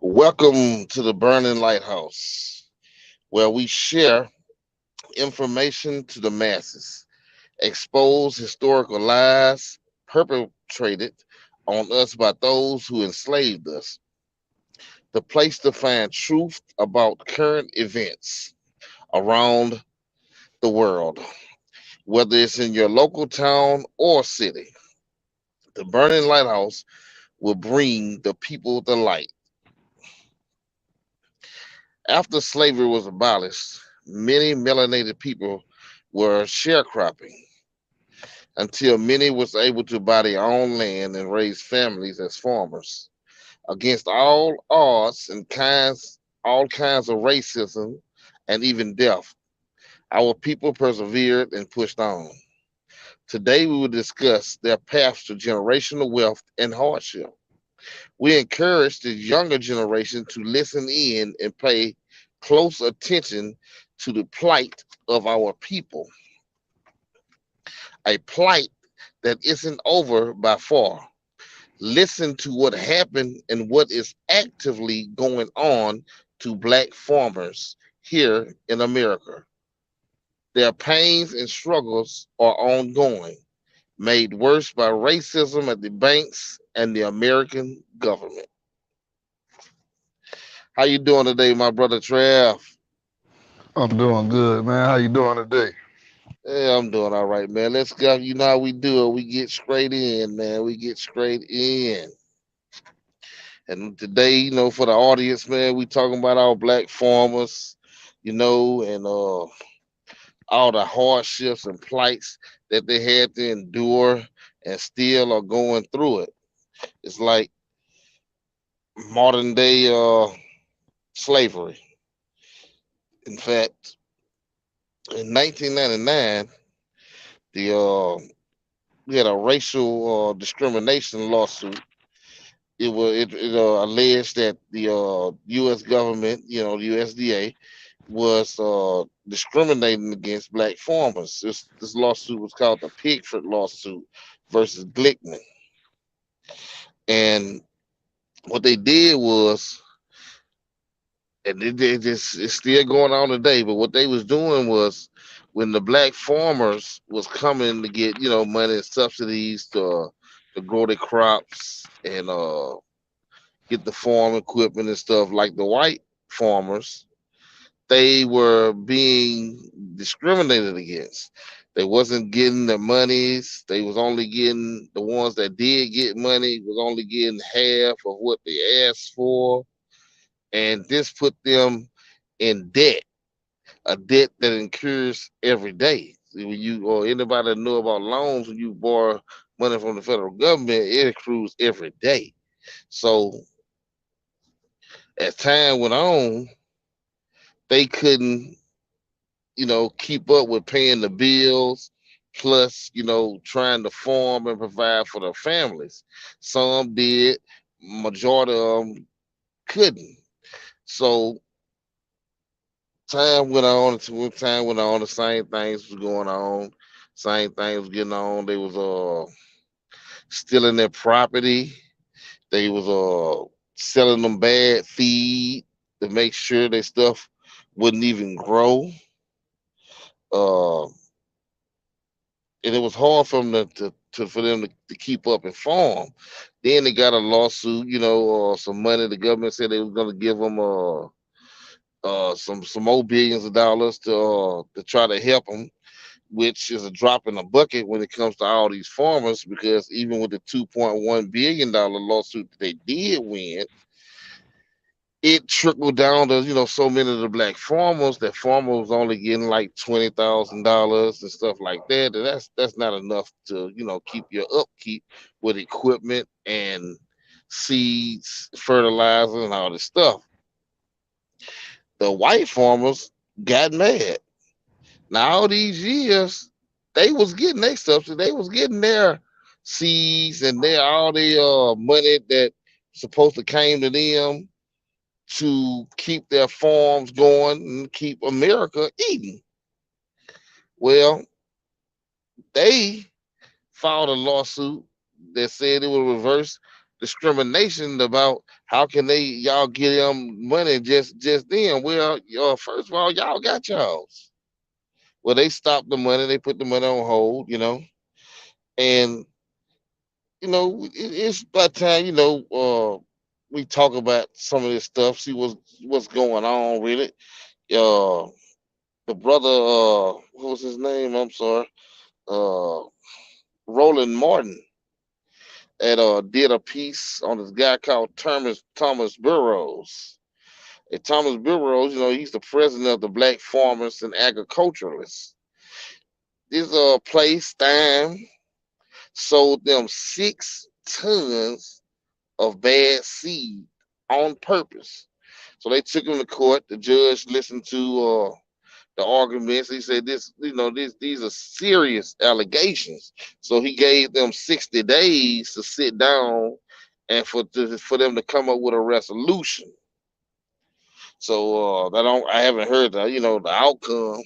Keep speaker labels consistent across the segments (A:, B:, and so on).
A: Welcome to the Burning Lighthouse, where we share information to the masses, expose historical lies perpetrated on us by those who enslaved us, the place to find truth about current events around the world, whether it's in your local town or city. The Burning Lighthouse will bring the people the light. After slavery was abolished, many melanated people were sharecropping until many was able to buy their own land and raise families as farmers. Against all odds and all kinds of racism and even death, our people persevered and pushed on. Today we will discuss their paths to generational wealth and hardship. We encourage the younger generation to listen in and pay close attention to the plight of our people, a plight that isn't over by far. Listen to what happened and what is actively going on to black farmers here in America. Their pains and struggles are ongoing, made worse by racism at the banks and the American government. How you doing today, my brother Trav?
B: I'm doing good, man. How you doing today?
A: Yeah, I'm doing all right, man. Let's go. You know how we do it. We get straight in, man. We get straight in. And today, for the audience, man, we talking about our black farmers, and all the hardships and plights that they had to endure and still are going through it. It's like modern day slavery. In fact, in 1999, the we had a racial discrimination lawsuit. It alleged that the U.S. government, the USDA, was discriminating against black farmers. This lawsuit was called the Pigford lawsuit versus Glickman, and what they did was, and they just it's still going on today. But what they was doing was, when the black farmers was coming to get money and subsidies to grow their crops and get the farm equipment and stuff like the white farmers, they were being discriminated against. They wasn't getting the monies. They was only getting, the ones that did get money was only getting half of what they asked for, and this put them in debt, a debt that incurs every day. See, when you or anybody that know about loans, when you borrow money from the federal government, it accrues every day. So as time went on, they couldn't, keep up with paying the bills, plus, trying to farm and provide for their families. Some did, majority of them couldn't. So time went on, the same things was going on, same things was getting on. They was stealing their property. They was selling them bad feed to make sure their stuff wouldn't even grow. Uh, and it was hard for them for them to keep up and farm. Then they got a lawsuit, some money. The government said they was going to give them some more billions of dollars to try to help them, which is a drop in the bucket when it comes to all these farmers. Because even with the $2.1 billion lawsuit that they did win, it trickled down to so many of the black farmers that farmers was only getting like $20,000 and stuff like that. And that's not enough to keep your upkeep with equipment and seeds, fertilizer, and all this stuff. The white farmers got mad. Now all these years, they was getting their stuff, so they was getting their seeds and their all their money that supposed to came to them to keep their farms going and keep America eating. Well, they filed a lawsuit that said it would reverse discrimination about how can they y'all get them money just then. Well, first of all, y'all got y'all's. Well, they stopped the money, they put the money on hold, and it's by the time we talk about some of this stuff, see what's going on with it. Uh, the brother, what was his name? I'm sorry, uh, Roland Martin, that did a piece on this guy called Thomas Burroughs. And Thomas Burroughs, he's the president of the Black Farmers and Agriculturalists. This place, time, sold them 6 tons of bad seed on purpose. So they took him to court. The judge listened to the arguments. He said these are serious allegations. So he gave them 60 days to sit down and for them to come up with a resolution. So I haven't heard the outcome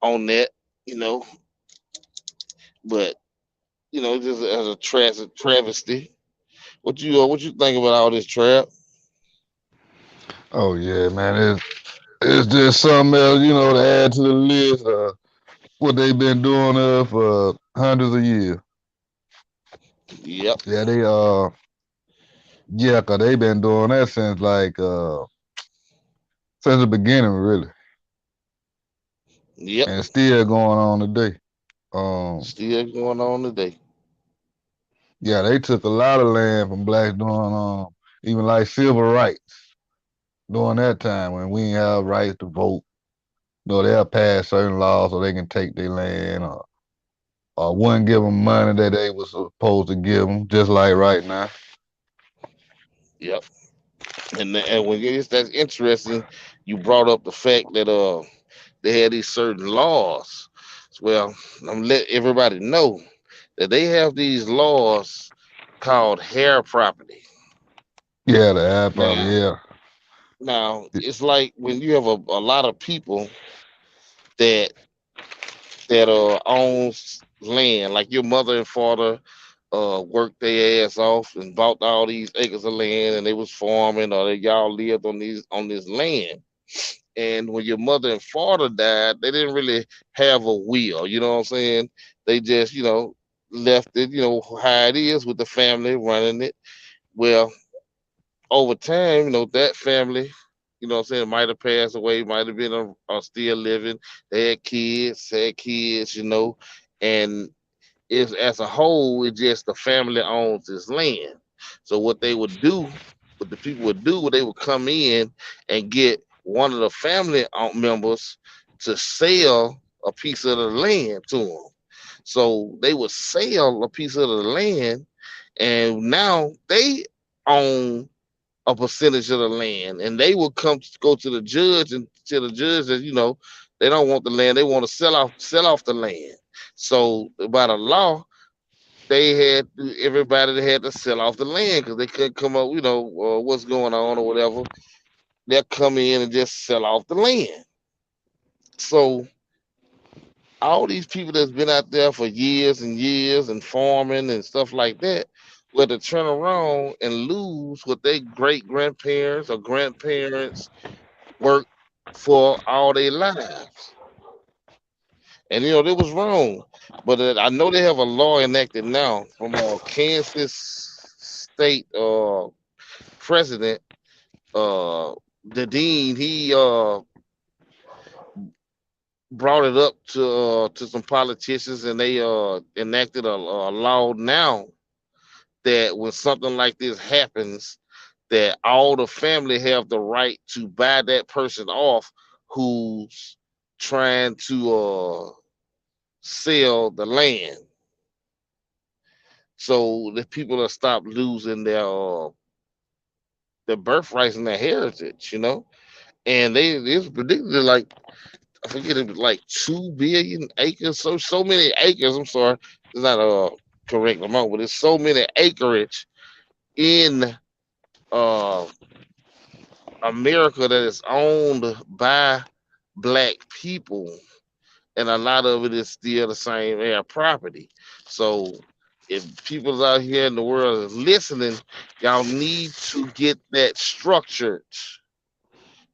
A: on that, you know, but just as a travesty. What you think about all this trap?
B: Oh yeah, man. It's just something else, to add to the list. What they've been doing for hundreds of years.
A: Yep,
B: Yeah, yeah, 'cause they been doing that since the beginning, really,
A: yep.
B: and it's still going on today. Um,
A: Still going on today.
B: yeah, they took a lot of land from blacks during even like civil rights during that time when we didn't have rights to vote. They'll pass certain laws so they can take their land or wouldn't give them money that they was supposed to give them, just like right now.
A: Yep. And when that's interesting, you brought up the fact that they had these certain laws. Well, I'm let everybody know that they have these laws called hair property.
B: Yeah, the ad
A: Now,
B: probably, yeah.
A: now it's like when you have a lot of people that owns land, like your mother and father worked their ass off and bought all these acres of land, and they was farming, or y'all lived on this land. And when your mother and father died, they didn't really have a will. You know what I'm saying? They just left it how it is with the family running it. Well, over time, that family, what I'm saying, might have passed away, might have been still living. They had kids, and if as a whole, it's just the family owns this land. So what the people would do, they would come in and get one of the family members to sell a piece of the land to them. So they would sell a piece of the land, and now they own a percentage of the land, and they will go to the judge and tell the judge that they don't want the land, they want to sell off the land. So by the law, they had everybody that had to sell off the land because they couldn't come up, what's going on or whatever. They'll come in and just sell off the land. So all these people that's been out there for years and years and farming and stuff like that, were to turn around and lose what their great grandparents or grandparents worked for all their lives. And it was wrong. But I know they have a law enacted now from Kansas State president, uh, the dean. He brought it up to some politicians, and they enacted a law now that when something like this happens, that all the family have the right to buy that person off who's trying to sell the land, so the people will stop losing their birthrights and their heritage, And it's predicted like, I forget, it was like 2 billion acres, so many acres. I'm sorry, it's not a correct amount, but it's so many acreage in uh America that is owned by black people, and a lot of it is still the same air property. So If people out here in the world is listening, y'all need to get that structured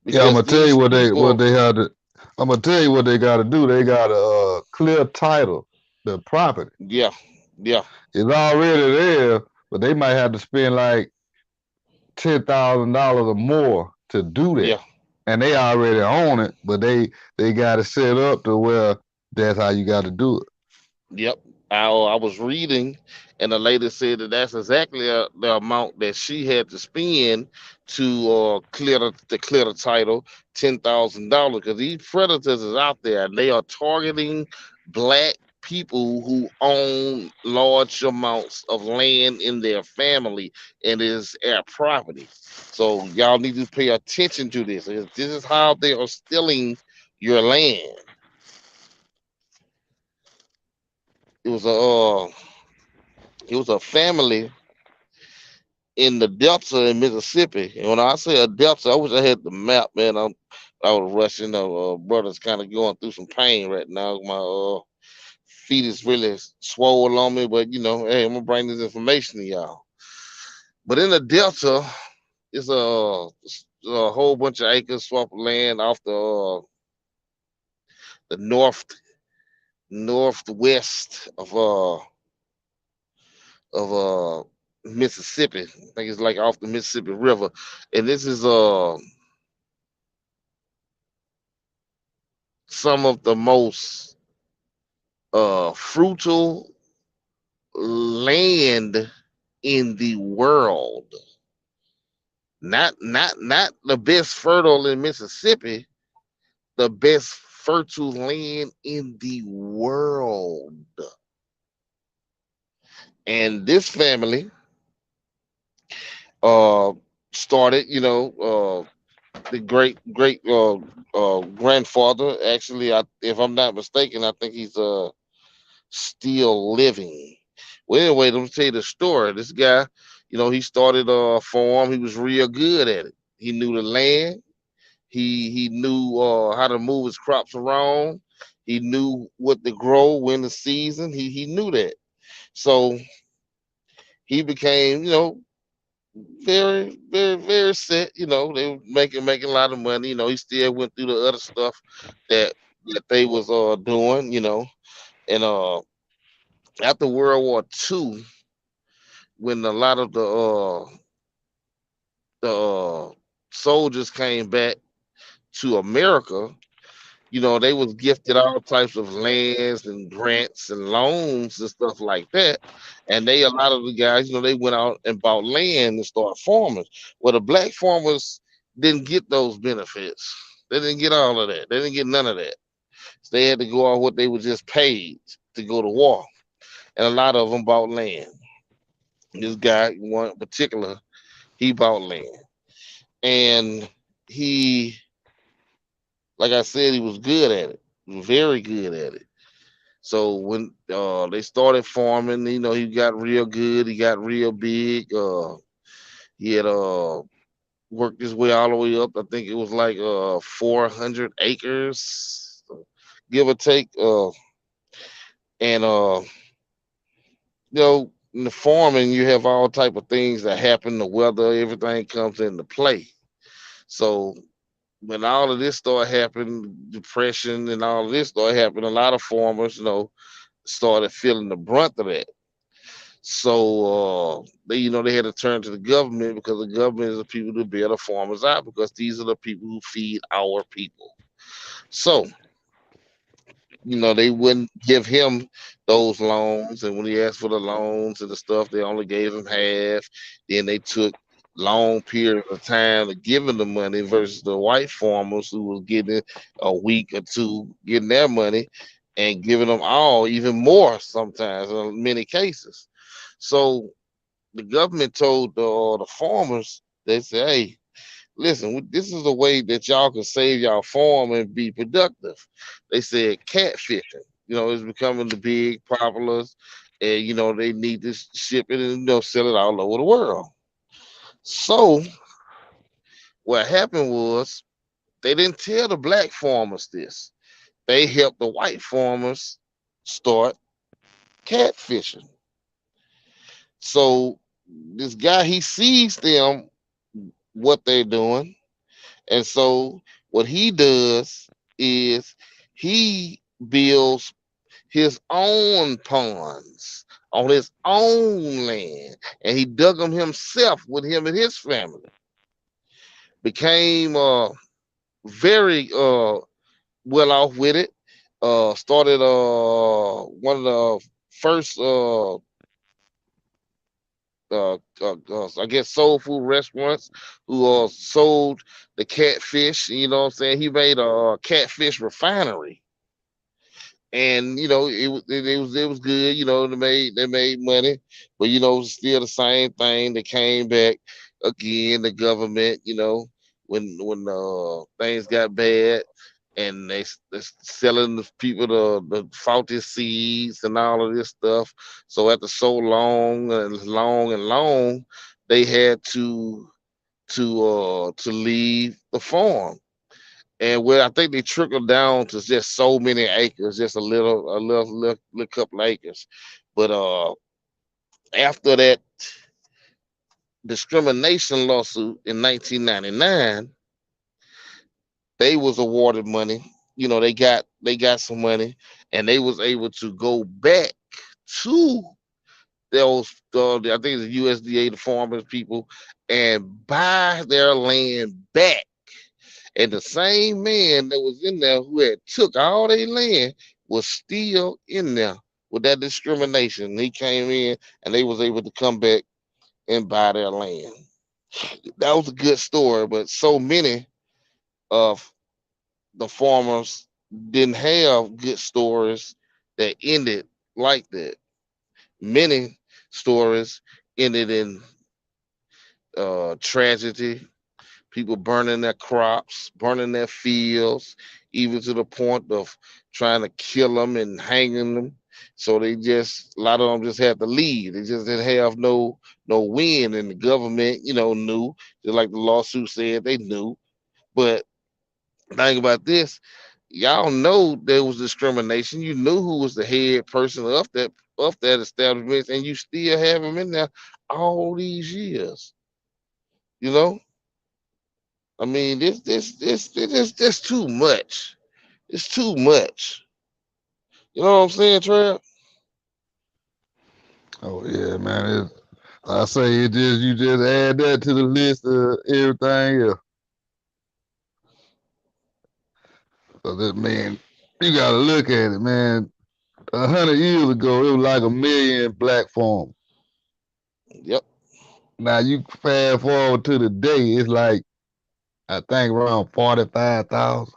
B: Yeah, I'm
A: because
B: gonna tell
A: these
B: you what
A: people,
B: they had to. I'm gonna tell you what they got to do. They got to clear title the property.
A: yeah, yeah,
B: It's already there, but they might have to spend like $10,000 or more to do that.
A: yeah.
B: And they already own it, but they got it set up to where that's how you got to do it.
A: Yep. I was reading, and the lady said that that's exactly the amount that she had to spend to clear the title, $10,000. Because these predators is out there, and they are targeting black people who own large amounts of land in their family and is their property. So y'all need to pay attention to this. This is how they are stealing your land. It was a it was a family in the Delta in Mississippi. And when I say a Delta, I wish I had the map, man. I was rushing. Brother's kind of going through some pain right now. My feet is really swollen on me, but hey, I'm gonna bring this information to y'all. But in the Delta, it's a whole bunch of acres, swamp land off the northwest of Mississippi. I think it's like off the Mississippi River, and this is some of the most fruitful land in the world. Not the best fertile in Mississippi, the best fertile land in the world. And this family uh started, the great grandfather. Actually, if I'm not mistaken, I think he's still living. Well, anyway, let me tell you the story. This guy, he started a farm. He was real good at it. He knew the land. He knew how to move his crops around. He knew what to grow, when the season. He knew that. So he became, very, very, very set. They were making a lot of money. He still went through the other stuff that they was doing. And after World War II, when a lot of the soldiers came back to America, they was gifted all types of lands and grants and loans and stuff like that. And a lot of the guys, they went out and bought land and started farming. Well, the black farmers didn't get those benefits. They didn't get all of that. They didn't get none of that. So they had to go on what they were just paid to go to war. And a lot of them bought land. This guy, one in particular, he bought land. And he, like I said, he was good at it, very good at it. So when they started farming, he got real good. He got real big. He had worked his way all the way up. I think it was like 400 acres, give or take. And in the farming, you have all type of things that happen. The weather, everything comes into play. So when all of this started happening, depression and all of this started happening, a lot of farmers, started feeling the brunt of that. So they had to turn to the government because the government is the people to bail the farmers out because these are the people who feed our people. So they wouldn't give him those loans, and when he asked for the loans and the stuff, they only gave him half. Then they took long periods of time to give him the money versus the white farmers who was getting a week or two getting their money and giving them all even more sometimes in many cases. So the government told the farmers, they said, hey, listen, this is a way that y'all can save y'all farm and be productive. They said catfishing, is becoming the big popular, and they need to ship it and sell it all over the world. So what happened was they didn't tell the black farmers this. They helped the white farmers start catfishing. So this guy, he sees them what they're doing, and so what he does is he builds his own ponds on his own land, and he dug them himself with him and his family. Became very well off with it. Started one of the first I guess soul food restaurants who sold the catfish. You know what I'm saying? He made a catfish refinery, and it was good. They made money, but still the same thing. They came back again. The government, when things got bad, and they selling the people the faulty seeds and all of this stuff. So after so long and long and long, they had to leave the farm. And where I think they trickled down to just so many acres, just a little couple acres. But after that discrimination lawsuit in 1999, they was awarded money. They got some money, and they was able to go back to those. I think it's the USDA, the farmers people, and buy their land back. And the same man that was in there who had took all their land was still in there with that discrimination. He came in and they was able to come back and buy their land. That was a good story, but so many of the farmers didn't have good stories that ended like that. Many stories ended in tragedy, people burning their crops, burning their fields, even to the point of trying to kill them and hanging them. So a lot of them just had to leave. They just didn't have no win, and the government, knew. Just like the lawsuit said, they knew. But think about this, y'all know there was discrimination. You knew who was the head person of that establishment, and you still have him in there all these years. You know, I mean, this too much. It's too much. You know what I'm saying, Trav?
B: Oh yeah, man. I say you just add that to the list of everything else. So that man, you gotta look at it, man. 100 years ago, it was like a million black farmers.
A: Yep.
B: Now you fast forward to today, it's like I think around 45,000.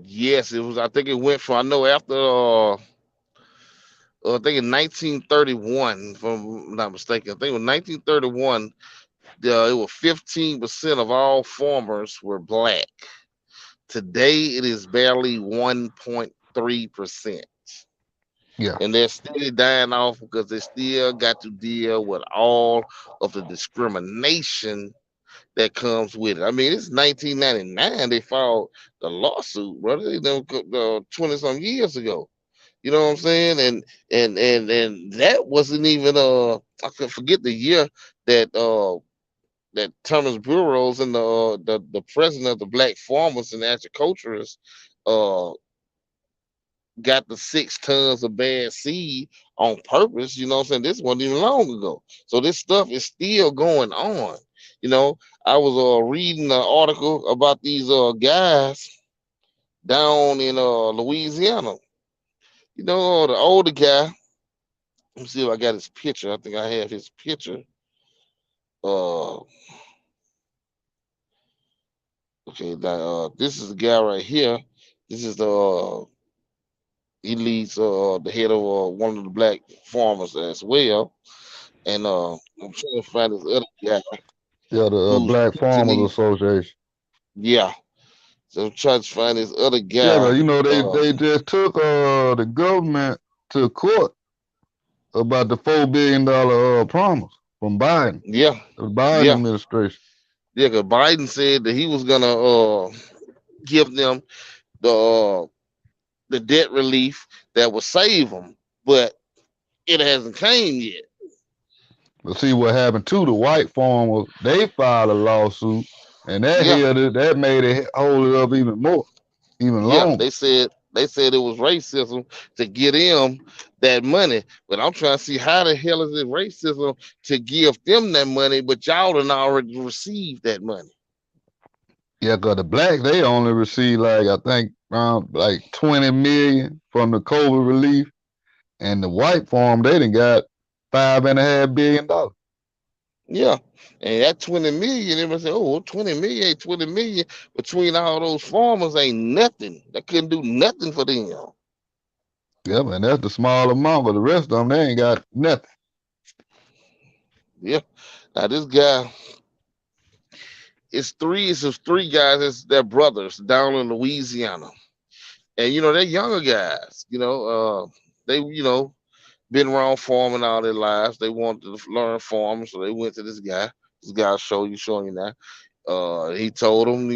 A: Yes, it was. I think it went from. I know after. I think in 1931, if I'm not mistaken. I think in 1931, it was 15% of all farmers were black. Today, it is barely 1.3%.
B: Yeah.
A: And they're still dying off because they still got to deal with all of the discrimination that comes with it. I mean, it's 1999 they filed the lawsuit, brother. They done 20 some years ago. You know what I'm saying? And that wasn't even I could forget the year that that Thomas Burroughs and the president of the Black Farmers and Agriculturists uh got the 6 tons of bad seed on purpose. You know what I'm saying? This wasn't even long ago. So this stuff is still going on. You know, I was reading an article about these guys down in Louisiana. The older guy. Let me see if I got his picture. I think I have his picture. Uh, okay, this is the guy right here. This is he leads the head of one of the black farmers as well. And I'm trying to find this other guy
B: Yeah, the
A: who's
B: Black
A: pushing
B: Farmers
A: these.
B: Association.
A: Yeah, so I'm trying to find this other
B: Yeah,
A: guy.
B: 'cause they just took the government to court about the $4 billion promise from Biden,
A: Yeah,
B: the Biden
A: yeah,
B: administration.
A: yeah. Cause Biden said that he was gonna give them the uh, the debt relief that would save them, but It hasn't came yet.
B: But see what happened to the white farmers, they filed a lawsuit and that
A: Yeah,
B: held it, that made it hold it up even more, even
A: yeah.
B: longer.
A: They said it was racism to get them that money. But I'm trying to see how the hell is it racism to give them that money, but y'all done already received that money.
B: Yeah, cause the blacks they only received like I think around like 20 million from the COVID relief, and the white farm they done got $5.5 billion.
A: Yeah. And that 20 million, everybody say, oh, 20 million, 20 million between all those farmers ain't nothing. That couldn't do nothing for them.
B: Yep, and that's the small amount, but the rest of them they ain't got nothing.
A: Yeah. Now this guy, it's three guys, it's their brothers down in Louisiana. And they're younger guys, they, been around farming all their lives. They wanted to learn farming, so they went to this guy. This guy showing you now. He told them,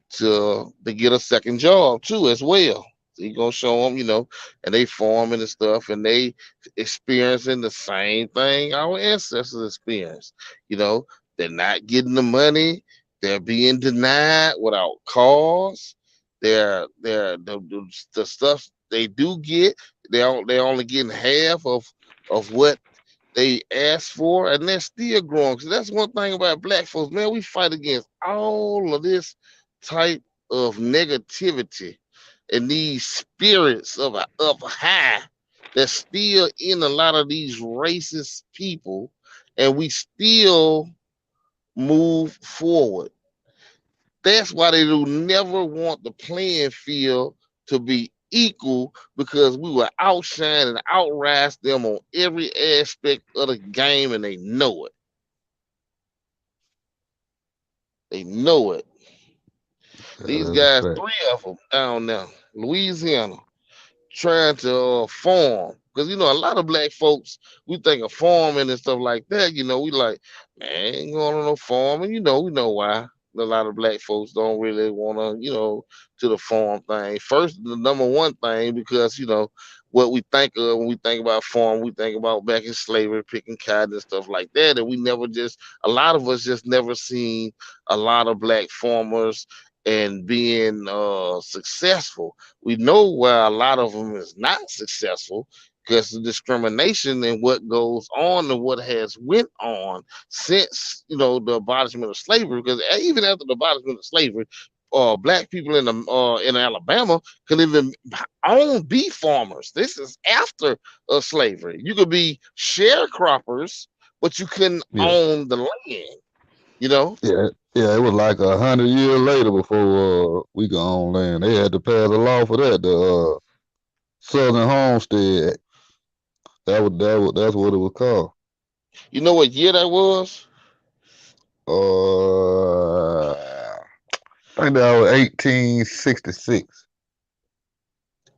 A: to get a second job too as well. So he gonna show them, and they farming and stuff, and they experiencing the same thing our ancestors experienced. You know, they're not getting the money. They're being denied without cause. The stuff they do get, they're only getting half of what they asked for, and they're still growing. So that's one thing about black folks, man. We fight against all of this type of negativity and these spirits of high that's still in a lot of these racist people, and we still move forward. That's why they do never want the playing field to be equal, because we will outshine and outrise them on every aspect of the game, and they know it. They know it.
B: Yeah,
A: These
B: that's a
A: guys,
B: fact.
A: three of them down there, Louisiana, trying to farm. Because a lot of black folks, we think of farming and stuff like that. We like, man, ain't going on no farming. We know why. A lot of black folks don't really want to, to the farm thing. First, the number one thing, because what we think of when we think about farm, we think about back in slavery, picking cotton and stuff like that. And we never just, a lot of us just never seen a lot of black farmers and being successful. We know where a lot of them is not successful, because the discrimination and what goes on and what has went on since the abolishment of slavery. Because even after the abolishment of slavery, black people in Alabama could even own beef farmers. This is after slavery. You could be sharecroppers, but you couldn't
B: Yeah,
A: own the land. You know,
B: yeah, yeah. It was like 100 years later before we could own land. They had to pass a law for that. The Southern Homestead. That's what it was called.
A: you know what year that was?
B: I think that was 1866.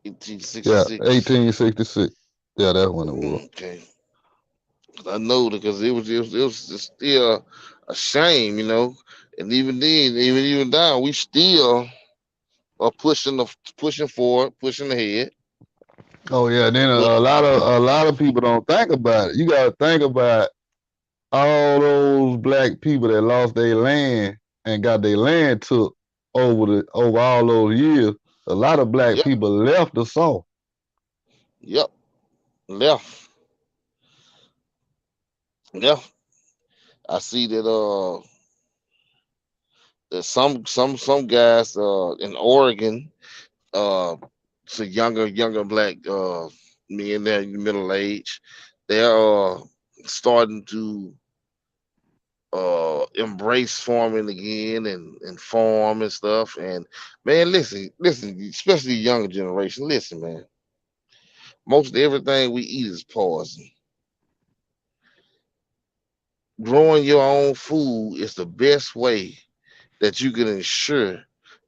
B: Yeah,
A: 1866.
B: 1866. Yeah, that's when it was.
A: Okay. I know, because it was just still a shame, and even then, even now, we still are pushing forward, pushing ahead.
B: Oh yeah, then
A: But
B: a lot of people don't think about it. You got to think about all those black people that lost their land and got their land took over all those years. A lot of black
A: yep,
B: people left the South.
A: yep, left, yeah. I see that some guys in Oregon, to younger black men there in the middle age, they're starting to embrace farming again, and farm and stuff. And man, listen, especially the younger generation, listen, man, most of everything we eat is poison. Growing your own food is the best way that you can ensure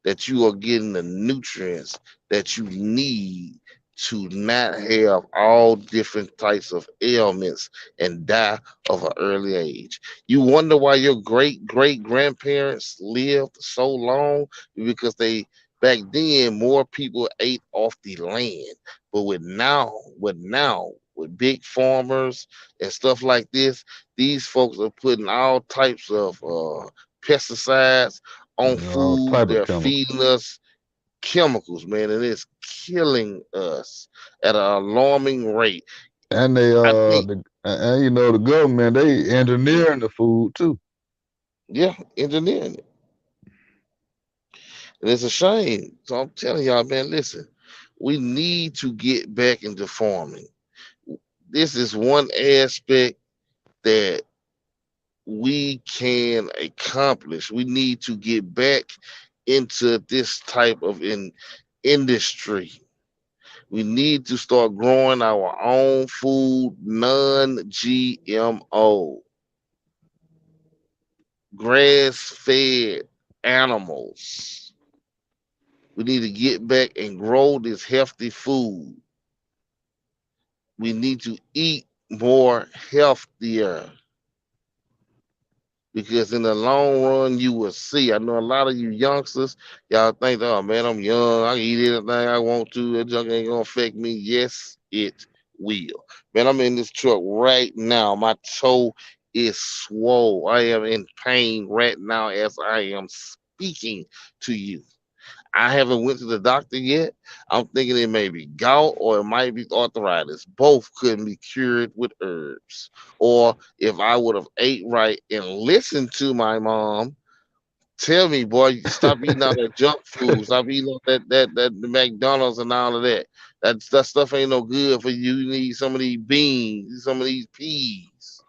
A: that you are getting the nutrients that you need to not have all different types of ailments and die of an early age. You wonder why your great grandparents lived so long? Because back then more people ate off the land. But with now with big farmers and stuff like this. These folks are putting all types of pesticides on
B: All
A: food.
B: type of
A: They're
B: chemicals.
A: feeding us chemicals, man, and it's killing us at an alarming rate.
B: And they
A: I think,
B: and you know the government they engineering the food too.
A: yeah, engineering it, and it's a shame. So I'm telling y'all, man, listen, we need to get back into farming. This is one aspect that we can accomplish. We need to get back into this type of industry. We need to start growing our own food, non-GMO, grass-fed animals. We need to get back and grow this healthy food. We need to eat more healthier because in the long run you will see. I know a lot of you youngsters, y'all think, oh man, I'm young, I can eat anything I want to, that junk ain't gonna affect me. Yes, it will. Man, I'm in this truck right now. My toe is swole. I am in pain right now as I am speaking to you. I haven't went to the doctor yet. I'm thinking it may be gout or it might be arthritis. Both couldn't be cured with herbs. Or if I would have ate right and listened to my mom tell me, boy, stop eating all that junk food. Stop eating all that the McDonald's and all of that. That stuff ain't no good for you. You need some of these beans, some of these peas.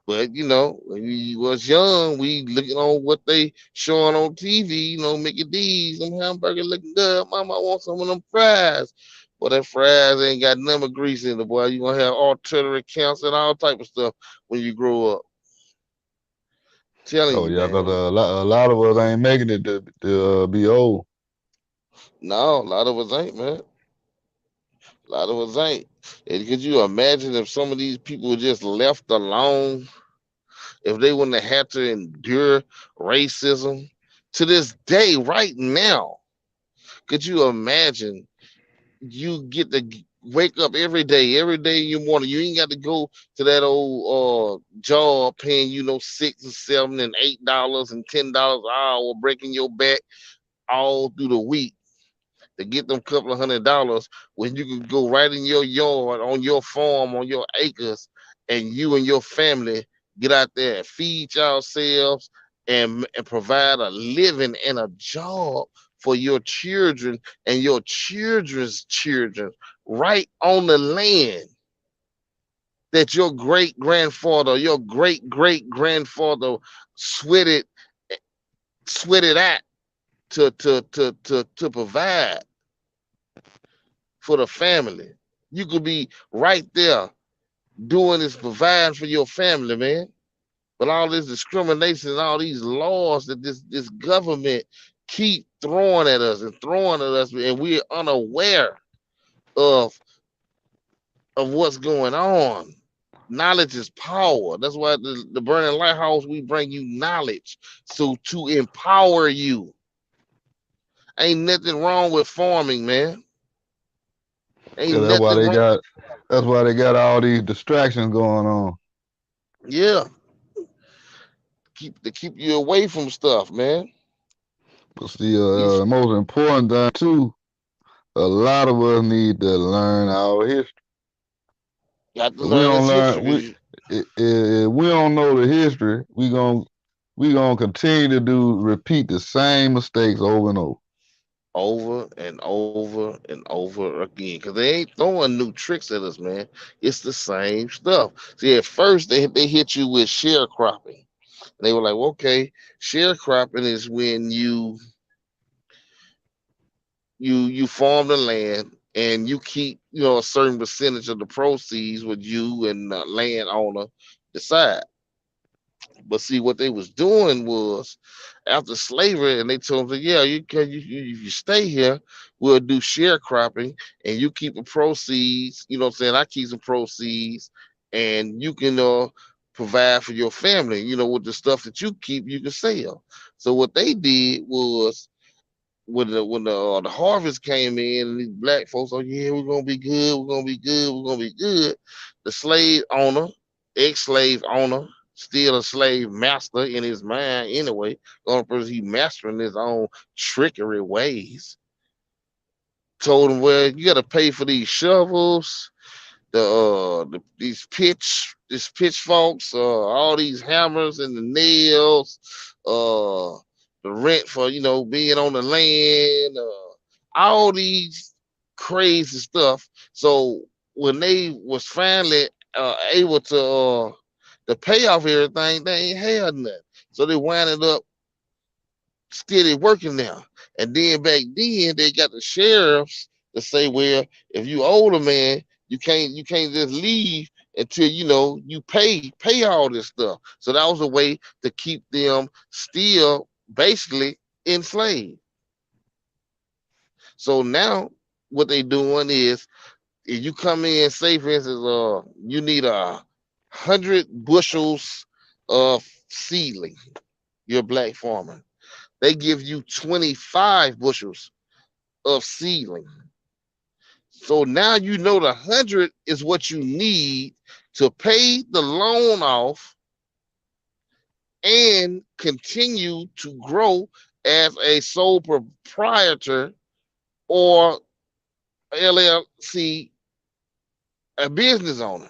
A: But you know, when we was young, we looking on what they showing on TV. You know, Mickey D's, them hamburger looking good. Mama, I want some of them fries. But that fries ain't got none of grease in it, boy. You gonna have artery cancer and all type of stuff when you grow up. Telling
B: Oh
A: you,
B: yeah, cause
A: man.
B: a lot of us ain't making it to be old.
A: No, a lot of us ain't, man. A lot of us ain't. And could you imagine if some of these people were just left alone? If they wouldn't have had to endure racism to this day, right now, could you imagine you get to wake up every day in the morning. You ain't got to go to that old job paying you know $6 and $7 and $10 an hour, breaking your back all through the week to get them couple of $100 when you can go right in your yard, on your farm, on your acres, and you and your family get out there and feed yourselves and provide a living and a job for your children and your children's children right on the land that your great grandfather, your great grandfather sweated sweated out to provide for the family. You could be right there doing this, providing for your family, man. But all this discrimination and all these laws that this government keep throwing at us, and we're unaware of of what's going on. Knowledge is power. That's why the Burning Lighthouse, we bring you knowledge so to empower you. Ain't nothing wrong with farming, man. Ain't
B: Cause
A: nothing wrong.
B: that's why they got all these distractions going on.
A: Yeah, keep you away from stuff, man.
B: But see,
A: These
B: the most important thing too, a lot of us need to learn our history.
A: got to
B: If we
A: learn
B: don't
A: this
B: learn,
A: history because
B: if we don't know the history, we gonna continue to repeat the same mistakes over and over.
A: over and over and over again. Because they ain't throwing new tricks at us, man. It's the same stuff. See, at first they hit you with sharecropping. They were like, well, okay, sharecropping is when you farm the land and you keep a certain percentage of the proceeds with you and the landowner decide. But see, what they was doing was after slavery, and they told them, yeah, you can if you stay here, we'll do sharecropping, and you keep the proceeds. You know what I'm saying? I keep some proceeds, and you can provide for your family. You know, with the stuff that you keep, you can sell. So what they did was when the harvest came in and these black folks, oh yeah, we're gonna be good, we're gonna be good, we're gonna be good. The slave owner, ex-slave owner, still a slave master in his mind anyway. The only person he mastering his own trickery ways. Told him, well, you gotta pay for these shovels, these pitchforks, all these hammers and the nails, uh the rent for being on the land, all these crazy stuff. So when they was finally able to pay off everything, they ain't had nothing. So they winded up still working now. And then back then they got the sheriffs to say, well, if you older man, you can't just leave until you pay all this stuff. So that was a way to keep them still basically enslaved. So now what they doing is if you come in, say for instance, you need 100 bushels of seedling, you're a black farmer. They give you 25 bushels of seedling. So now you know the 100 is what you need to pay the loan off and continue to grow as a sole proprietor or LLC, a business owner.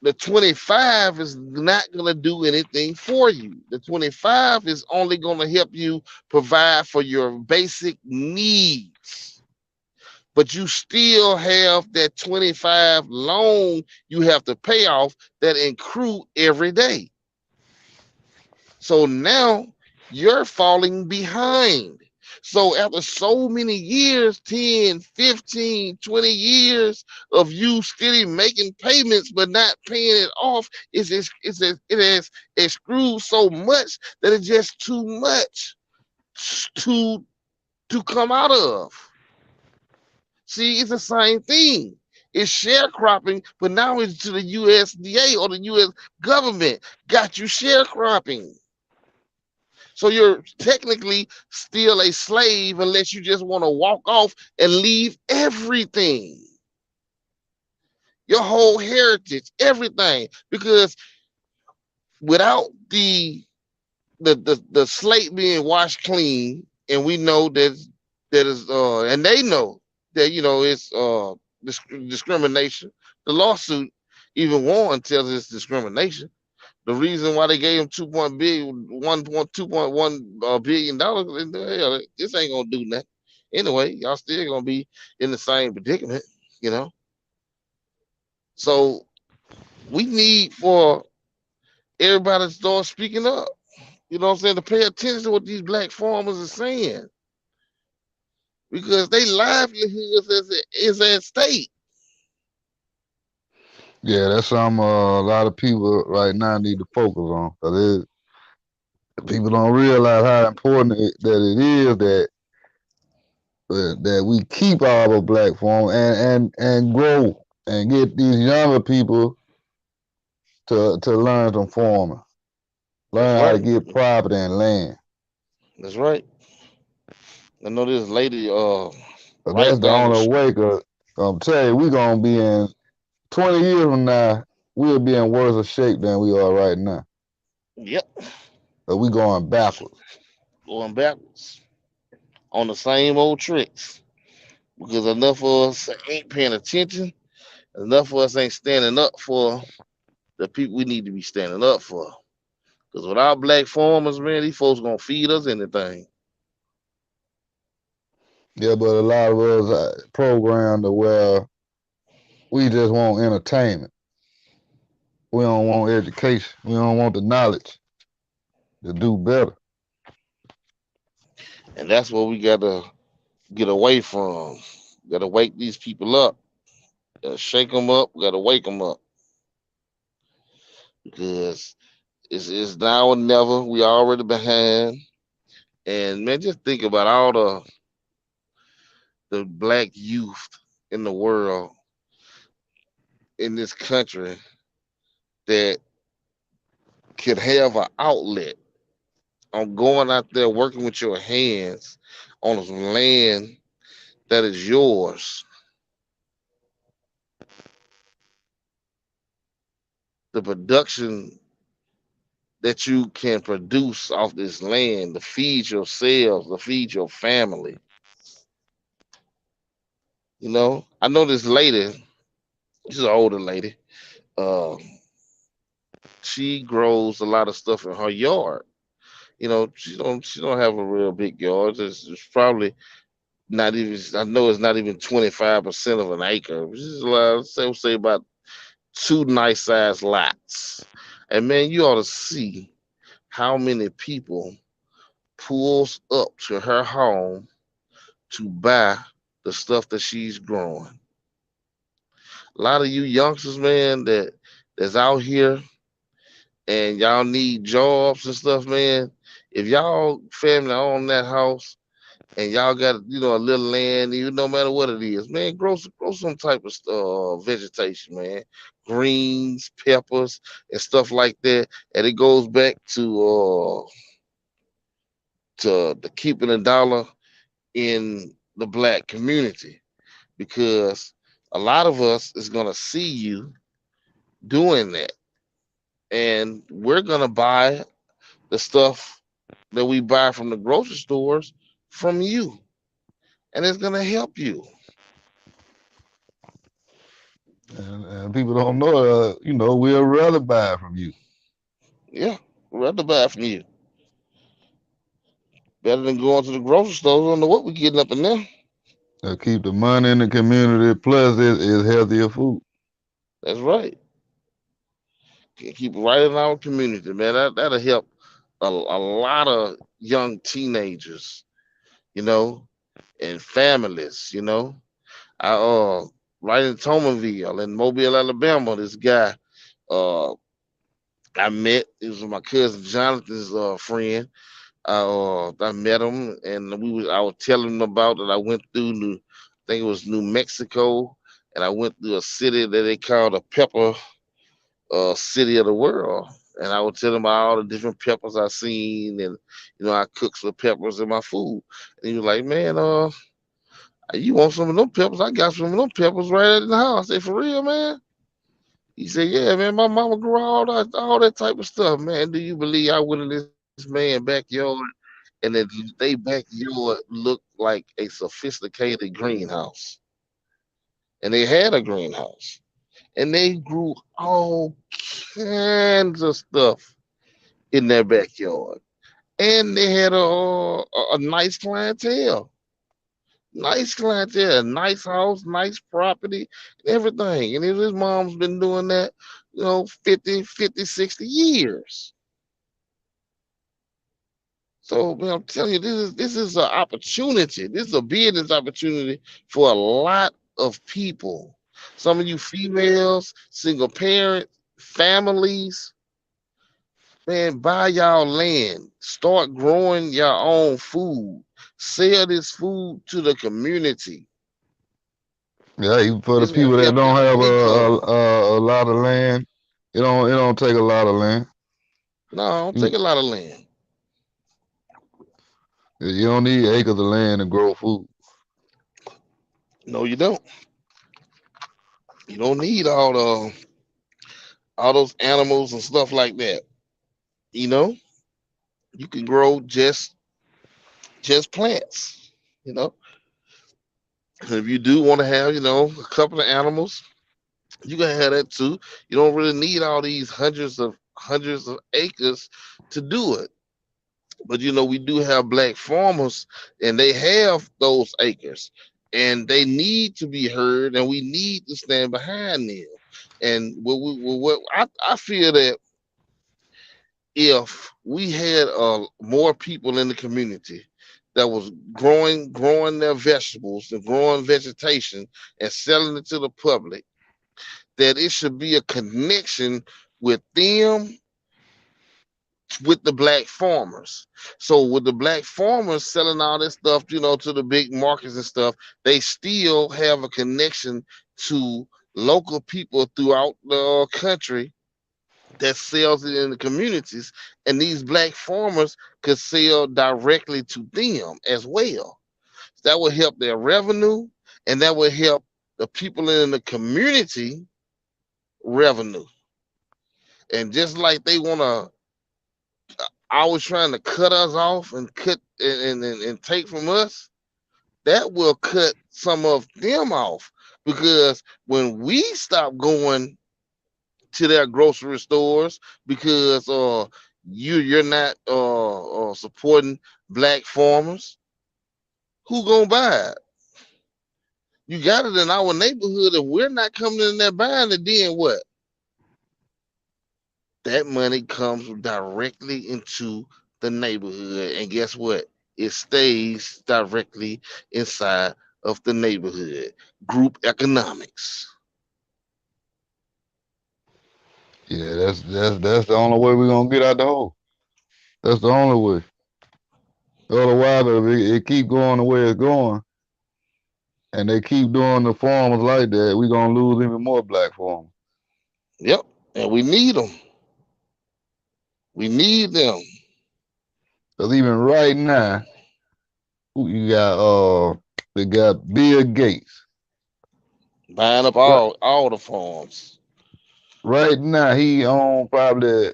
A: The 25 is not going to do anything for you. The 25 is only going to help you provide for your basic needs. But you still have that 25 loan you have to pay off that accrue every day. So now you're falling behind. So after so many years, 10, 15, 20 years of you steady making payments but not paying it off, it has accrued so much that it's just too much to to come out of. See, it's the same thing. It's sharecropping, but now it's to the USDA or the US government got you sharecropping. So you're technically still a slave unless you just want to walk off and leave everything, your whole heritage, everything. Because without the slate being washed clean, and we know that is and they know that it's discrimination. The lawsuit even warned tells it's discrimination. The reason why they gave him 2.1 billion, hell, this ain't gonna do nothing. Anyway, y'all still gonna be in the same predicament, you know. So we need for everybody to start speaking up. You know what I'm saying? To pay attention to what these black farmers are saying because they livelihoods is at stake.
B: Yeah, that's something a lot of people right now need to focus on. Cause people don't realize how important that it is that we keep our black farm and grow and get these younger people to learn from farming,
A: That's
B: learn how to
A: right.
B: get property and land.
A: That's right. I know this lady
B: So
A: right
B: that's the
A: down the
B: only
A: street.
B: way. Cause I'm telling you, we gonna be in 20 years from now, we'll be in worse shape than we are right now.
A: Yep,
B: So we going backwards.
A: going backwards on the same old tricks because enough of us ain't paying attention. Enough of us ain't standing up for the people we need to be standing up for. Because without black farmers, man, these folks gonna feed us anything.
B: Yeah, but a lot of us are programmed to where we just want entertainment. We don't want education. We don't want the knowledge to do better.
A: And that's what we gotta get away from. Gotta wake these people up. Gotta shake them up. Gotta wake them up because it's now or never. We already behind. And man, just think about all the black youth in the world in this country that could have an outlet on going out there working with your hands on some land that is yours. The production that you can produce off this land to feed yourselves, to feed your family. I know this lady, she's an older lady. Uh, she grows a lot of stuff in her yard. She don't have a real big yard. It's probably not even. I know it's not even 25% of an acre. Which is a lot. Say about two nice sized lots. And man, you ought to see how many people pulls up to her home to buy the stuff that she's growing. A lot of you youngsters, man, that's out here and y'all need jobs and stuff, man. If y'all family own that house and y'all got a little land, even no matter what it is, man, grow some type of vegetation, man, greens, peppers, and stuff like that. And it goes back to the keeping a dollar in the black community because a lot of us is gonna see you doing that, and we're gonna buy the stuff that we buy from the grocery stores from you, and it's gonna help you.
B: And people don't know, we'll rather buy from you.
A: Yeah, rather buy from you. Better than going to the grocery store. I don't know what we're getting up in there.
B: Keep the money in the community, plus it's healthier food.
A: That's right. Keep it right in our community, man. That'll help a lot of young teenagers, you know, and families, I right in Tomerville in Mobile, Alabama, this guy uh I met. He was my cousin Jonathan's friend. I met him and I was telling him about that I went through I think it was New Mexico, and I went through a city that they call the pepper city of the world. And I would tell him about all the different peppers I seen, and I cook some peppers in my food. And he was like, "Man, you want some of them peppers? I got some of them peppers right at the house." I said, "For real, man?" He said, "Yeah, man. My mama grew all that type of stuff, man. Do you believe I went in this man backyard, and then they backyard looked like a sophisticated greenhouse, and they had a greenhouse, and they grew all kinds of stuff in their backyard, and they had a nice clientele." Nice clientele, nice house, nice property, everything. And his mom's been doing that, 50, 60 years. So, man, I'm telling you, this is an opportunity. This is a business opportunity for a lot of people. Some of you females, single parents, families, man, buy y'all land. Start growing your own food. Sell this food to the community.
B: Yeah, even for the
A: It's gonna
B: people that
A: help
B: don't
A: your
B: have
A: income.
B: a lot of land, it don't take a lot of land.
A: No, I don't
B: You
A: take a lot of land.
B: you don't need acres of land to grow food.
A: No, you don't. You don't need all those animals and stuff like that. You know, you can grow just plants. You know, and if you do want to have a couple of animals, you can have that too. You don't really need all these hundreds of acres to do it. But we do have black farmers, and they have those acres, and they need to be heard, and we need to stand behind them. And I feel that if we had more people in the community that was growing their vegetables and growing vegetation and selling it to the public, that it should be a connection with them, with the black farmers. So with the black farmers selling all this stuff, to the big markets and stuff, they still have a connection to local people throughout the country that sells it in the communities, and these black farmers could sell directly to them as well. That would help their revenue, and that would help the people in the community revenue. And just like they want to always trying to cut us off and cut and take from us, that will cut some of them off. Because when we stop going to their grocery stores because you're not supporting black farmers, who gonna buy it? You got it in our neighborhood. If we're not coming in there buying it, then what? That money comes directly into the neighborhood, and guess what? It stays directly inside of the neighborhood. Group economics.
B: Yeah, that's the only way we're gonna get out the hole. That's the only way. Otherwise, if it keep going the way it's going, and they keep doing the farmers like that, we gonna lose even more black farmers.
A: Yep, and we need them. We need them
B: Cause even right now, who you got they got Bill Gates.
A: buying up
B: Right,
A: all the farms.
B: right now he own probably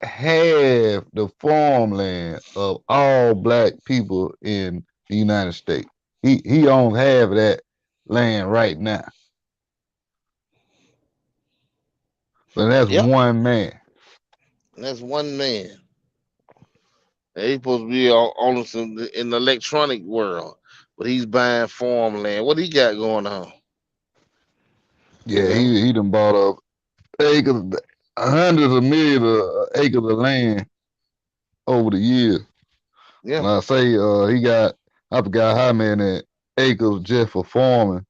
B: half the farmland of all black people in the United States. He owns half of that land right now. But that's
A: Yep,
B: one man.
A: and that's one man. And he's supposed to be on in the electronic world, but he's buying farmland. What he got going on? You
B: Yeah,
A: know?
B: he done bought up acres, hundreds of millions of acres of land over the years.
A: Yeah,
B: And I say he got I forgot how many acres just for farming.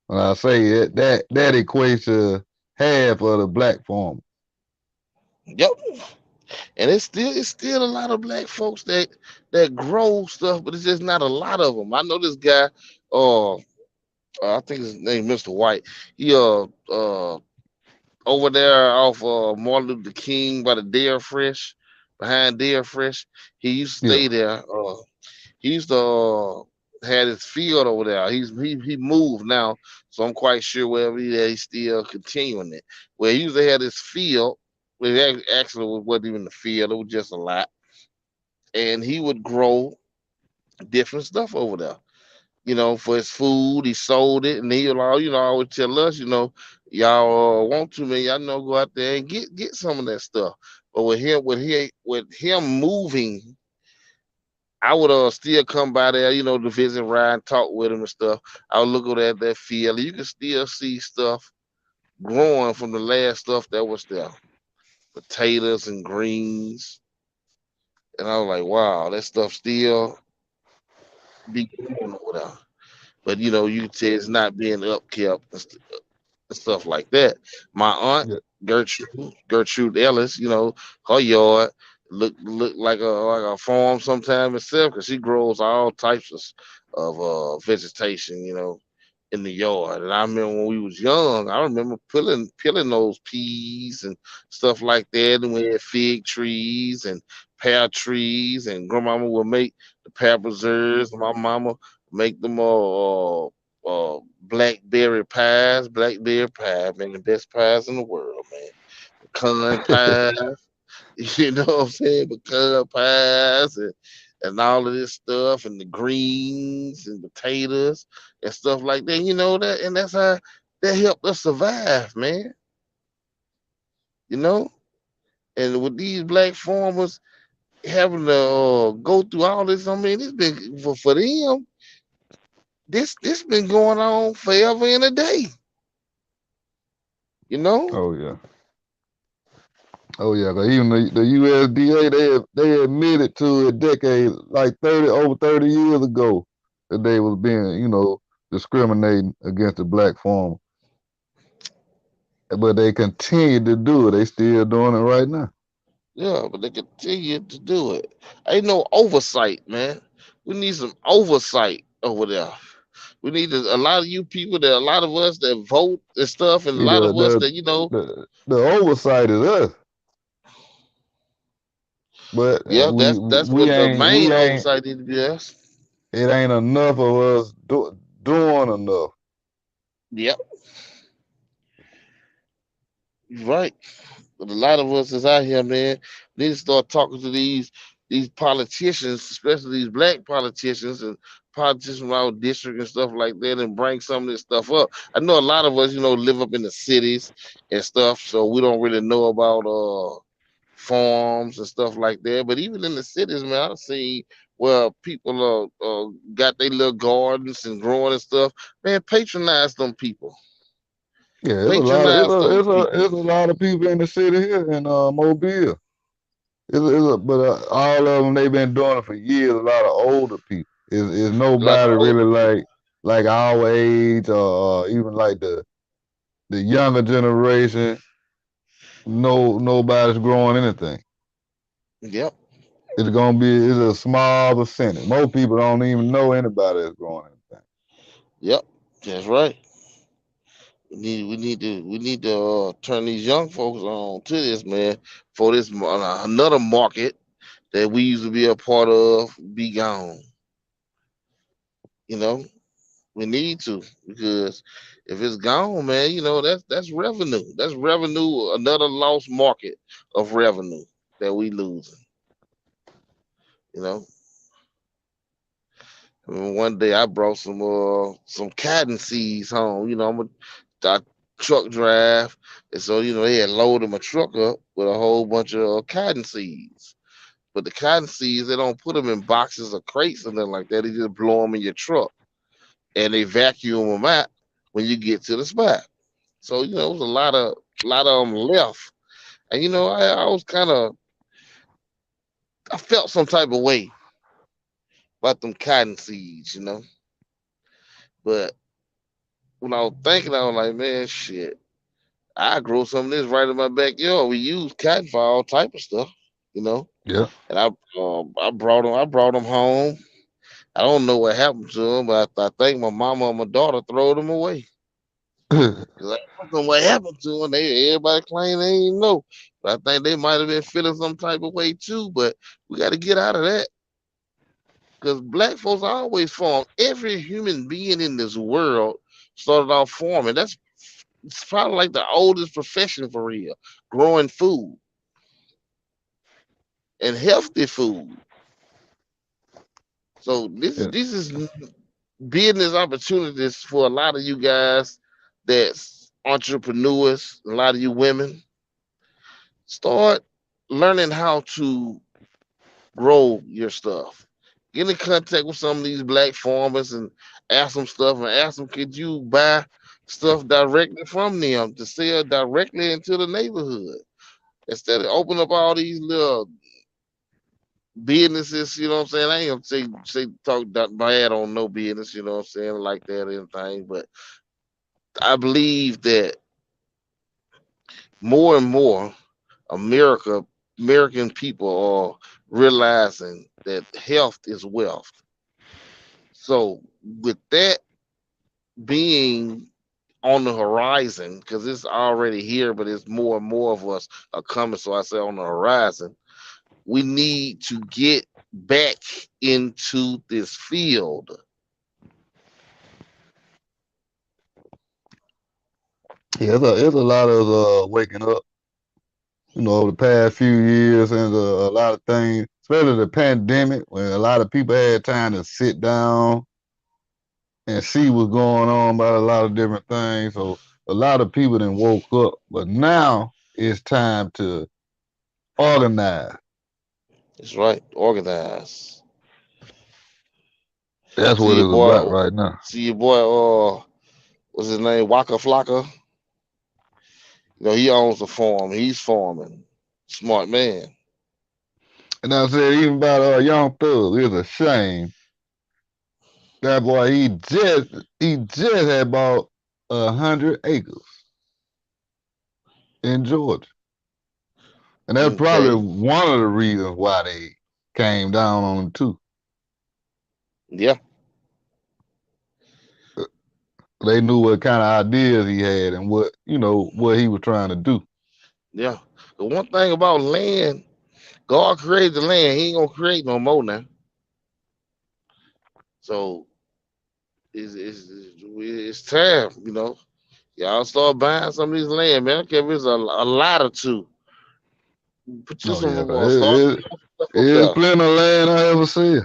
B: And I say that equates to half of the black farm.
A: yep. And it's still a lot of black folks that grow stuff, but it's just not a lot of them. I know this guy. Uh, I think his name Mr. White. He over there off Martin Luther King by the Dare Fresh, behind Dare Fresh. He used to
B: Yeah,
A: stay there. He used to had his field over there. He moved now, so I'm quite sure wherever he's still continuing it. Where he used to have his field, well, actually it wasn't even the field; it was just a lot, and he would grow different stuff over there. For his food, he sold it, and he would always tell us, y'all want to, man, y'all know go out there and get some of that stuff. But with him moving, I would still come by there, to visit Ryan, talk with him and stuff. I would look at that field. You can still see stuff growing from the last stuff that was there. Potatoes and greens. And I was like, wow, that stuff still be growing over there. But you can say it's not being upkept and stuff like that. My aunt
B: yeah,
A: Gertrude Ellis, her yard look like a farm sometimes itself because she grows all types of vegetation, in the yard. And I remember when we was young, I remember peeling those peas and stuff like that, and we had fig trees and pear trees, and grandmama would make the pear preserves. And my mama make them blackberry pies. Blackberry pie, man, the best pies in the world, man. Pecan pies, what I'm saying? Pecan pies and all of this stuff, and the greens and potatoes and stuff like that. And that's how that helped us survive, man. You know, and with these black farmers having to go through all this, I mean, it's been for them. This been going on forever and a day. You know.
B: oh yeah, oh yeah. 'Cause even the USDA they admitted to a decade like 30 years ago that they was being discriminating against the black farmer, but they continue to do it. They still doing it right now.
A: Yeah, but they continue to do it. Ain't no oversight, man. We need some oversight over there. We need a lot of you people that a lot of us that vote and stuff, and a
B: See,
A: lot
B: the
A: of us
B: the
A: that
B: the oversight is us, but
A: yeah, that's
B: we
A: what the
B: ain't
A: main
B: we ain't
A: oversight need to be us.
B: it ain't enough of us doing enough.
A: Yep, you're right. But a lot of us is out here, man, need to start talking to these politicians, especially these black politicians and politicians from our district and stuff like that, and bring some of this stuff up. I know a lot of us, live up in the cities and stuff, so we don't really know about farms and stuff like that. But even in the cities, man, I see where people got their little gardens and growing and stuff. Man, patronize them people.
B: Yeah,
A: Patronize those people.
B: it's a lot of people in the city here in Mobile. But all of them they've been doing it for years. A lot of older people. Is
A: A lot of
B: nobody really
A: older people.
B: like our age or even like the younger generation. No, nobody's growing anything.
A: Yep.
B: It's a small percentage. Most people don't even know anybody that's growing anything.
A: Yep. That's right. We need to turn these young folks on to this, man, for this another market that we used to be a part of be gone. You know, we need to, because if it's gone, man, that's revenue. That's revenue, another lost market of revenue that we losing. You know, I mean, one day I brought some cotton seeds home. I truck drive, and so they had loaded my truck up with a whole bunch of cotton seeds. But the cotton seeds, they don't put them in boxes or crates or nothing like that. They just blow them in your truck, and they vacuum them out when you get to the spot. So it was a lot of them left, and I was I felt some type of way about them cotton seeds. But when I was thinking, I was like, man, shit, I grow some of this right in my backyard. We use cotton for all type of stuff, you know.
B: Yeah.
A: And I brought them home. I don't know what happened to them, but I think my mama and my daughter throw them away. Cause I don't know what happened to them. Everybody claim they ain't know, but I think they might have been feeling some type of way too. But we got to get out of that, because black folks always farm. Every human being in this world started off farming. It's probably like the oldest profession for real, growing food and healthy food. So this
B: Yeah.
A: this is business opportunities for a lot of you guys that's entrepreneurs, a lot of you women. Start learning how to grow your stuff. Get in contact with some of these black farmers and ask them stuff, and ask them, could you buy stuff directly from them to sell directly into the neighborhood, instead of open up all these little businesses. You know what I'm saying? I ain't gonna say talk that bad on no business. You know what I'm saying, like that or anything. But I believe that more and more American people are realizing that health is wealth. So with that being on the horizon, because it's already here, but it's more and more of us are coming. So I say on the horizon, we need to get back into this field.
B: Yeah, it's a lot of waking up, over the past few years and a lot of things, especially the pandemic, when a lot of people had time to sit down and see what's going on about a lot of different things. So a lot of people then woke up, but now it's time to organize.
A: That's right, organize.
B: That's
A: See
B: what
A: your
B: it's about
A: boy.
B: right now.
A: See your boy. What's his name? Waka Flocka. He owns a farm. He's farming. Smart man.
B: And I said, even about Young Thug, it's a shame that boy he just had bought 100 acres in Georgia, and that's probably
A: Okay.
B: one of the reasons why they came down on him too.
A: Yeah.
B: They knew what kind of ideas he had and what he was trying to do.
A: Yeah. The one thing about land, God created the land. He ain't gonna create no more now. So it's time, Y'all start buying some of these land, man. I don't care if it's a lot or two. Put you
B: Oh
A: some
B: yeah, 'cause
A: start stuff up
B: it's
A: there.
B: plenty of land I ever see.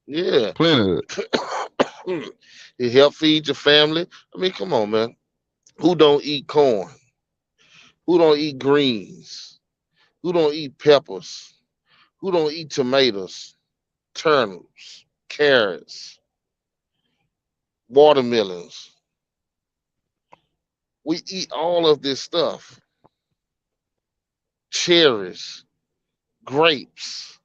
A: Yeah.
B: Plenty of it.
A: It help feed your family. I mean, come on, man. Who don't eat corn? Who don't eat greens? Who don't eat peppers? Who don't eat tomatoes, turnips, carrots, watermelons? We eat all of this stuff. Cherries, grapes,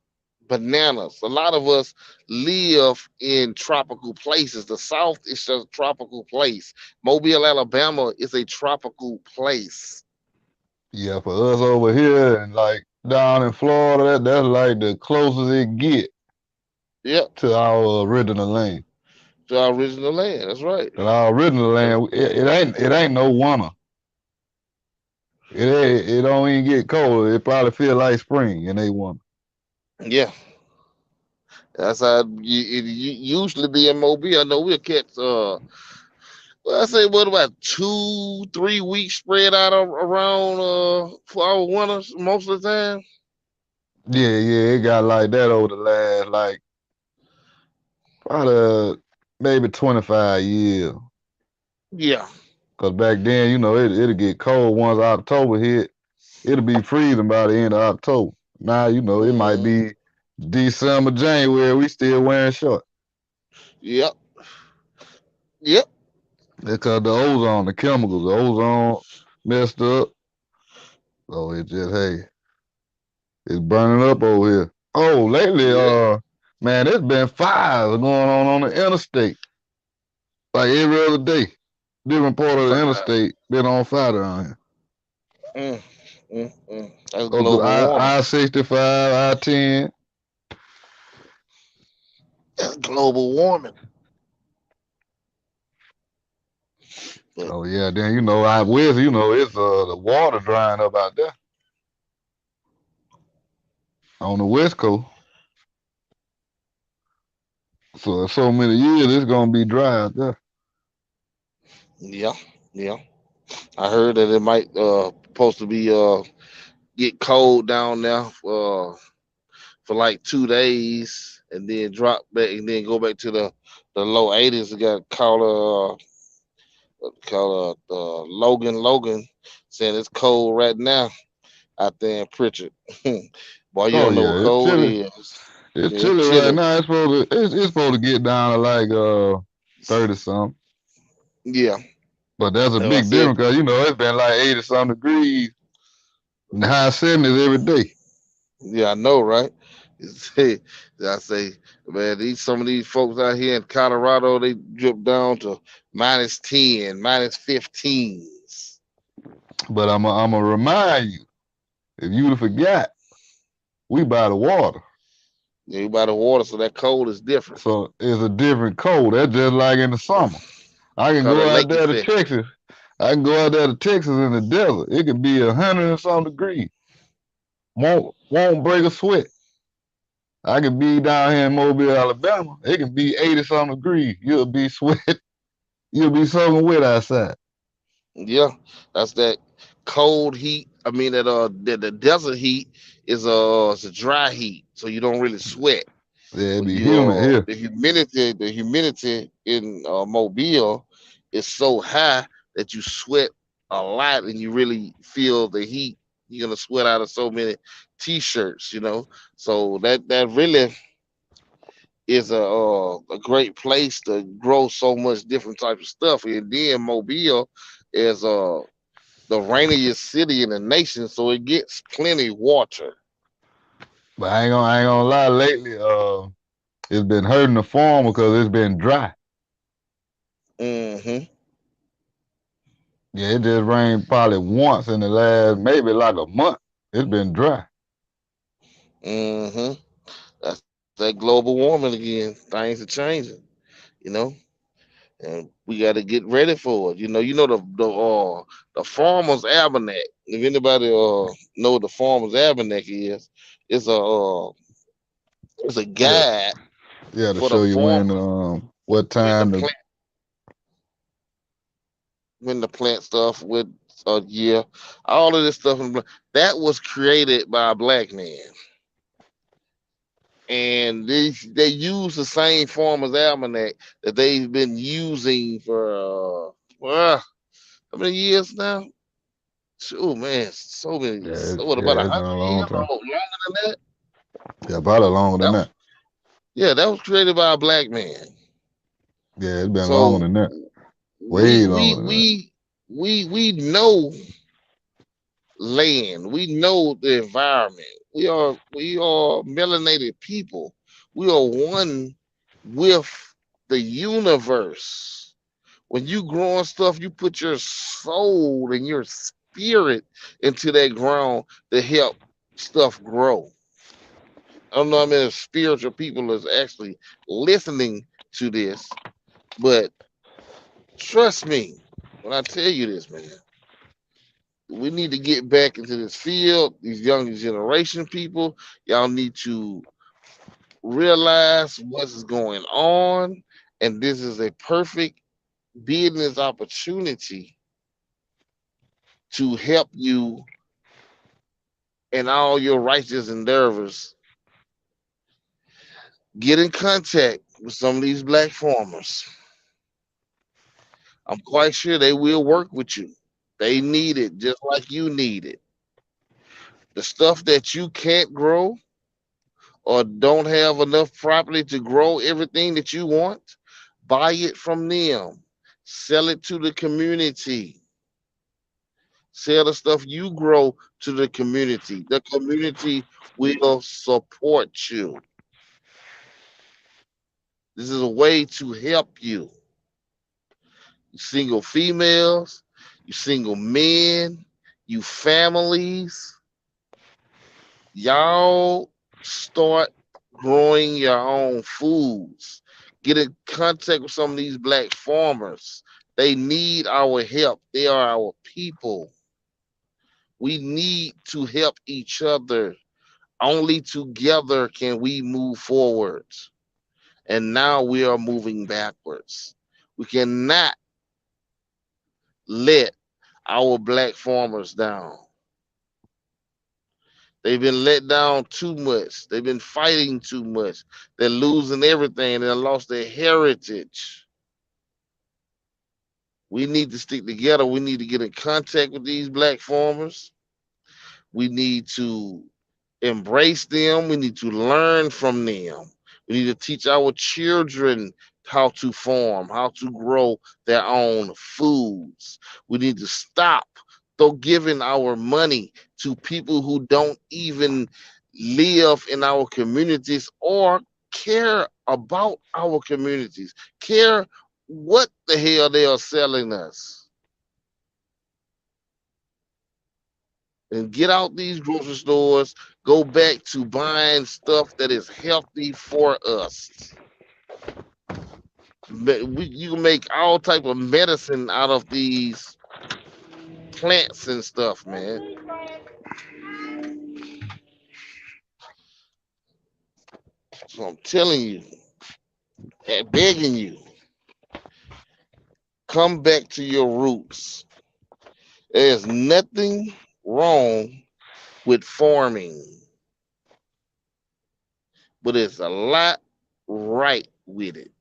A: bananas. A lot of us live in tropical places. The South is a tropical place. Mobile, Alabama is a tropical place.
B: Yeah, for us over here and like down in Florida, that's like the closest it get
A: Yep,
B: to our original land.
A: to our original land. That's right.
B: And our original
A: That's-
B: land, it ain't no winter. It don't even get cold. It probably feel like spring and they winter.
A: yeah, that's how it usually be in Mobile. I know we'll catch well, I say what about 2, 3 weeks spread out around for our winters most of the time.
B: Yeah, yeah, it got like that over the last like probably maybe 25 years.
A: Yeah.
B: Cause back then, it'll get cold once October hit. It'll be freezing by the end of October. Now, it might
A: Mm,
B: be December, January, we still wearing shorts.
A: yep. Yep.
B: Because the chemicals, the ozone messed up. So it just, hey, it's burning up over here. Oh, lately,
A: Yeah.
B: man, there's been fires going on the interstate. Like every other day. Different part of the
A: Fine.
B: interstate been on fire down here.
A: Mm, That's
B: Up to
A: global warming.
B: I-65, I-10.
A: That's global warming. But
B: Oh yeah, then out west, it's the water drying up out there on the west coast. So in so many years, it's gonna be dry out there.
A: yeah, yeah. I heard that it might supposed to be get cold down there for like 2 days and then drop back and then go back to the low 80s. It got Logan saying it's cold right now out there in Pritchard. Boy, you
B: Oh
A: don't know what
B: yeah, it's
A: cold
B: chilly.
A: is.
B: It's
A: Yeah, it's
B: chilly right
A: chilly.
B: now. It's supposed to get down to like 30 something.
A: Yeah,
B: But that's a
A: as I
B: big
A: said.
B: difference because it's been like 80 something degrees in the high 70s every day.
A: Yeah, I know, right? Say, I say, man, some of these folks out here in Colorado, they drip down to -10, -15s.
B: But I'm gonna remind you, if you'd have forgot, we by the water.
A: Yeah, you by the water, so that cold is different.
B: So it's a different cold. That's just like in the summer. I can
A: Call
B: go
A: it
B: out
A: lake
B: there to
A: effect.
B: Texas. I can go out there to Texas in the desert. It could be 100 and some degrees. Won't break a sweat. I could be down here in Mobile, Alabama. It can be 80 some degrees. You'll be sweat. You'll be soaking wet outside.
A: Yeah, that's that cold heat. I mean that the desert heat is it's a dry heat, so you don't really sweat.
B: Yeah, it
A: When
B: be
A: you
B: humid here.
A: the humidity in Mobile is so high that you sweat a lot and you really feel the heat. You're gonna sweat out of so many t-shirts. So that really is a great place to grow so much different types of stuff. And then Mobile is the rainiest city in the nation, so it gets plenty water.
B: But I ain't gonna lie. Lately, it's been hurting the farm because it's been dry.
A: Hmm.
B: Yeah, it just rained probably once in the last maybe like a month. It's been dry.
A: Hmm. That's that global warming again. Things are changing, you know. and we got to get ready for it. The farmer's almanac. If anybody know what the farmer's almanac is, it's a
B: Yeah,
A: guide
B: yeah, to
A: for the
B: show you
A: farmer
B: what
A: when the
B: time to.
A: plant when the plant stuff with yeah, all of this stuff that was created by a black man, and they use the same farmer's almanac that they've been using for how many years now? Oh man, so many.
B: Yeah,
A: So what about
B: yeah,
A: a
B: it's been
A: hundred
B: a long
A: years or
B: time.
A: longer than that?
B: Yeah, probably longer than
A: That was
B: that.
A: yeah, that was created by a black man.
B: Yeah, it's been longer
A: So
B: than that.
A: we
B: Way
A: we
B: longer than that.
A: we we know land. We know the environment. We are melanated people. We are one with the universe. When you growing stuff, you put your soul and your spirit into that ground to help stuff grow. I don't know how many spiritual people is actually listening to this, but trust me when I tell you this, man. We need to get back into this field. These younger generation people, y'all need to realize what's going on, and this is a perfect business opportunity to help you in all your righteous endeavors. Get in contact with some of these black farmers. I'm quite sure they will work with you. They need it just like you need it. The stuff that you can't grow or don't have enough property to grow everything that you want, buy it from them. Sell it to the community. Sell the stuff you grow to the community. The community will support you. This is a way to help you. You single females, you single men, you families, y'all start growing your own foods. Get in contact with some of these black farmers. They need our help. They are our people. We need to help each other. Only together can we move forward. And now we are moving backwards. We cannot let our black farmers down. They've been let down too much. They've been fighting too much. They're losing everything. They lost their heritage. We need to stick together. We need to get in contact with these black farmers. We need to embrace them. We need to learn from them. We need to teach our children how to farm, how to grow their own foods. We need to stop though giving our money to people who don't even live in our communities or care about our communities, care what the hell they are selling us. And get out these grocery stores, go back to buying stuff that is healthy for us. You can make all type of medicine out of these plants and stuff, man. So I'm telling you and begging you, come back to your roots. There's nothing wrong with farming, but there's a lot right with it.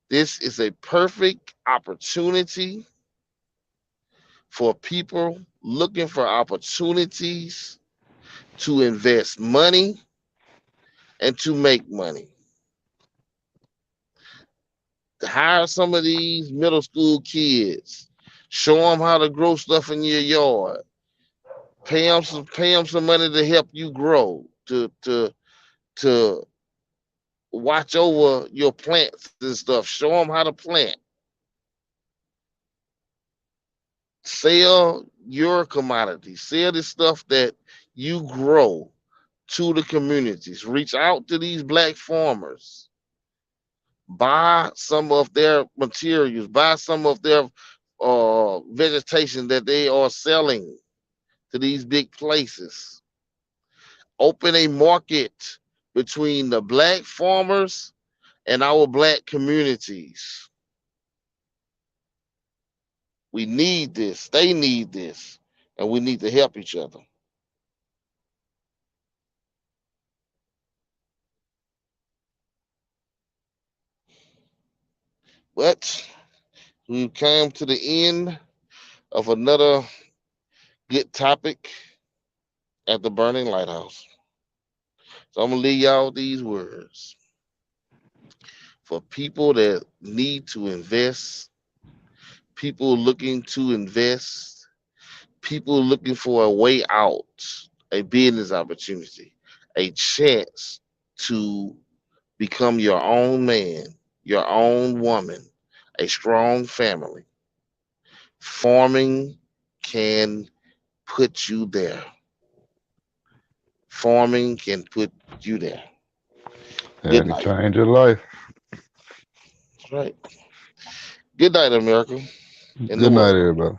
A: This is a perfect opportunity for people looking for opportunities to invest money and to make money. To hire some of these middle school kids, show them how to grow stuff in your yard, pay them some money to help you grow, to watch over your plants and stuff. Show them how to plant. Sell your commodity. Sell the stuff that you grow to the communities. Reach out to these black farmers. Buy some of their materials, buy some of their vegetation that they are selling to these big places. Open a market between the black farmers and our black communities. We need this. They need this. And we need to help each other. But we've come to the end of another good topic at the Burning Lighthouse. So I'm going to leave y'all with these words. For people that need to invest, people looking to invest, people looking for a way out, a business opportunity, a chance to become your own man, your own woman, a strong family. Farming can put you there. Farming can put you there.
B: Yeah,
A: Good
B: it can
A: night.
B: change your life.
A: That's right. Good night, America and the
B: Good night,
A: world.
B: everybody.